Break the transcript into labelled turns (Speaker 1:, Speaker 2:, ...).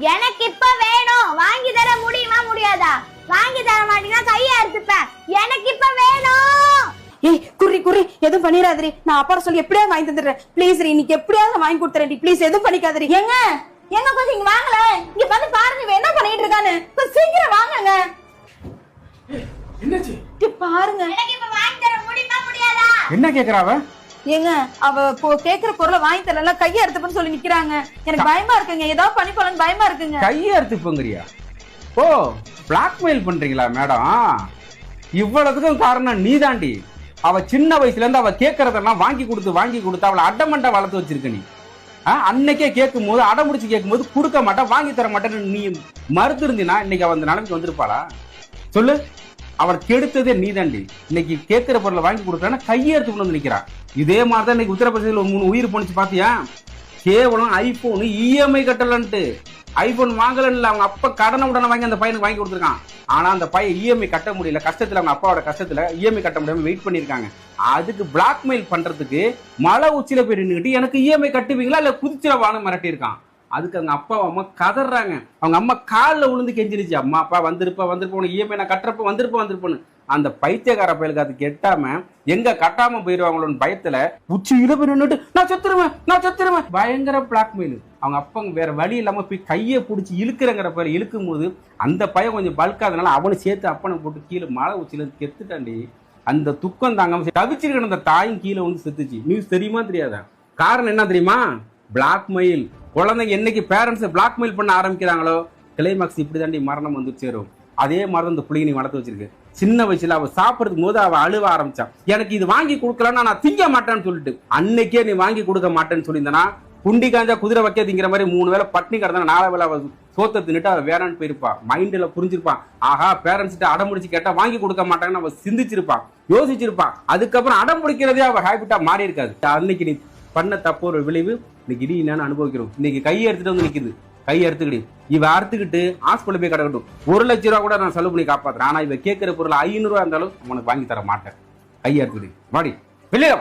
Speaker 1: எனக்கு இப்ப வேணும். வாங்கி தர முடியுமா முடியாதா? வாங்கி தர மாட்டீங்கன்னா கையை அறுத்துப்பேன். எனக்கு இப்ப வேணும்.
Speaker 2: ஏய் குறி எதுவும் பண்ணிடாதீ. நான் அப்பா சொல்லி எப்படியாவது வாங்கி தந்துடுறேன். ப்ளீஸ் இன்னைக்கு எப்படியாவது வாங்கி கொடுத்துறேன். ப்ளீஸ் எதுவும் பண்ணிக்காதீ.
Speaker 1: ஏங்க எங்க கொஞ்சம் இங்க வாங்கல. இங்க வந்து பாருங்க இவன் என்ன பண்ணிட்டு இருக்கான்னு. கொஞ்சம் சீக்கிரம் வாங்குங்க.
Speaker 3: என்னாச்சு?
Speaker 2: பாருங்க.
Speaker 1: எனக்கு இப்ப வாங்கி தர முடியுமா முடியாதா?
Speaker 3: என்ன கேக்குறாவ?
Speaker 2: ஏங்க அவ கேக்குற பொருளை வாங்கி தரல, கையை அறுத்துப்பன்னு சொல்லி நிக்கிறாங்க. எனக்கு பயமா இருக்குங்க. ஏதாவது பண்ணி போலன்னு பயமா இருக்குங்க.
Speaker 3: கையை அறுத்துப்போங்கறியா? ஓ, பிளாக்மெயில் பண்றீங்களா மேடம்? இவ்வளவுக்கும் காரணம் நீதாண்டி. அவ சின்ன வயசுல இருந்து அவ கேட்கறதெல்லாம் வாங்கி கொடுத்து அவளை அடமண்டா வளர்த்து வச்சிருக்க நீ. அன்னைக்கே கேட்கும் போது அடமுடிச்சு கேட்கும் போது கொடுக்க மாட்டேன், வாங்கி தர மாட்டேன்னு நீ மறுத்து இருந்தினா இன்னைக்கு அவ அந்த நிலைமைக்கு வந்திருப்பாளா? சொல்லு. அவள் கெடுத்ததே நீதாண்டி. இன்னைக்கு கேட்கிற பொருளை வாங்கி கொடுக்கறா கையை எடுத்து கொண்டு வந்து நிக்கிறான். இதே மாதிரிதான் இன்னைக்கு உத்தரப்பிரதேசத்துல 3 உயிர் போனிச்சு பாத்தியா? கேவலம் ஐபோன் இஎம்ஐ கட்டலன்ட்டு. ஐபோன் வாங்கலன்னு அவங்க அப்பா கடனை உடனே வாங்கி அந்த பையனுக்கு வாங்கி கொடுத்துருக்கான். ஆனா அந்த பையன் இஎம்ஐ கட்ட முடியல, கஷ்டத்துல அவங்க அப்பாவோட கஷ்டத்துல இஎம்ஐ கட்ட முடியாம வெயிட் பண்ணிருக்காங்க. அதுக்கு பிளாக்மெயில் பண்றதுக்கு மலை உச்சியில போய் நின்றுட்டு எனக்கு இஎம்ஐ கட்டுவீங்களா இல்ல குதிச்சிடவான்னு மிரட்டி இருக்கான். அதுக்கு அவங்க அப்பா அம்மா கதறாங்க. அவங்க அம்மா காலில் விழுந்து கெஞ்சிருச்சு, அம்மா அப்பா வந்திருப்ப உனக்கு இஎம்ஐ நான் கட்டுறப்ப வந்திருப்பேன்னு. அந்த பைத்தியக்கார பயலுக்கு அது கெட்டாம எங்க கட்டாம போயிருவாங்களோன்னு பயத்துல உச்சியில போய் நின்றுட்டு நான் செத்துருவேன் பயங்கர பிளாக்மெயில். அவங்க அப்பா வேற வழி இல்லாம போய் கையை பிடிச்சி இழுக்கிறங்கிற பேர் இழுக்கும் போது அந்த பையன் கொஞ்சம் பல்காதனால அவனை சேர்த்து அப்பனை போட்டு கீழே மலை உச்சியில கெத்துட்டாண்டி. அந்த துக்கம் தாங்காம தவிச்சிருக்கிற அந்த தாயும் கீழே வந்து செத்துச்சு. நியூஸ் தெரியுமா தெரியாதா? காரணம் என்ன தெரியுமா? பிளாக்மெயில். குழந்தைங்க என்னைக்கு பேரண்ட்ஸ் பிளாக்மெயில் பண்ண ஆரம்பிக்கிறாங்களோ கிளைமாக்ஸ் இப்படி தாண்டி மரணம் வந்து சேரும். அதே மாதிரி இந்த பிள்ளைங்க நீ வளர்த்து வச்சிருக்கு. சின்ன வயசுல அவ சாப்பிடுறதுக்கு போது அவ அழுவ ஆரம்பிச்சான். எனக்கு இது வாங்கி கொடுக்கலன்னா நான் திங்க மாட்டேன்னு சொல்லிட்டு அன்னைக்கே நீ வாங்கி கொடுக்க மாட்டேன்னு சொல்லியிருந்தனா குண்டி காஞ்சா குதிரை வைக்க திங்கிற மாதிரி 3 வேளை பட்னி கிடந்தா 4 வேளை அவ சோத்தை தின்னுட்டு அவ வேறான்னு போயிருப்பா. மைண்ட்ல புரிஞ்சிருப்பான். ஆஹா பேரண்ட்ஸ் அடம்பிடிச்சு கேட்டா வாங்கி கொடுக்க மாட்டாங்கன்னு அவ சிந்திச்சிருப்பான், யோசிச்சிருப்பான். அதுக்கப்புறம் அடம் பிடிக்கிறதே அவ ஹேபிட்டா மாறி இருக்காது. அன்னைக்கு நீ பண்ண தப்பு ஒரு விளைவு இன்னைக்கு இடி என்னன்னு அனுபவிக்கிறோம். இன்னைக்கு கையை எடுத்துட்டு வந்து நிக்குது. கையை எடுத்துக்கிட்டு இவ அறுத்துக்கிட்டு ஹாஸ்பிட்டல் போய் கிடக்கட்டும். 1 லட்சம் ரூபா கூட நான் செலவு பண்ணி காப்பாத்துறேன். ஆனா இவ கேட்கிற பொருள் 500 ரூபா இருந்தாலும் உனக்கு வாங்கி தர மாட்டேன். கையை எடுத்துக்கிட்டு வாடி வெளியே.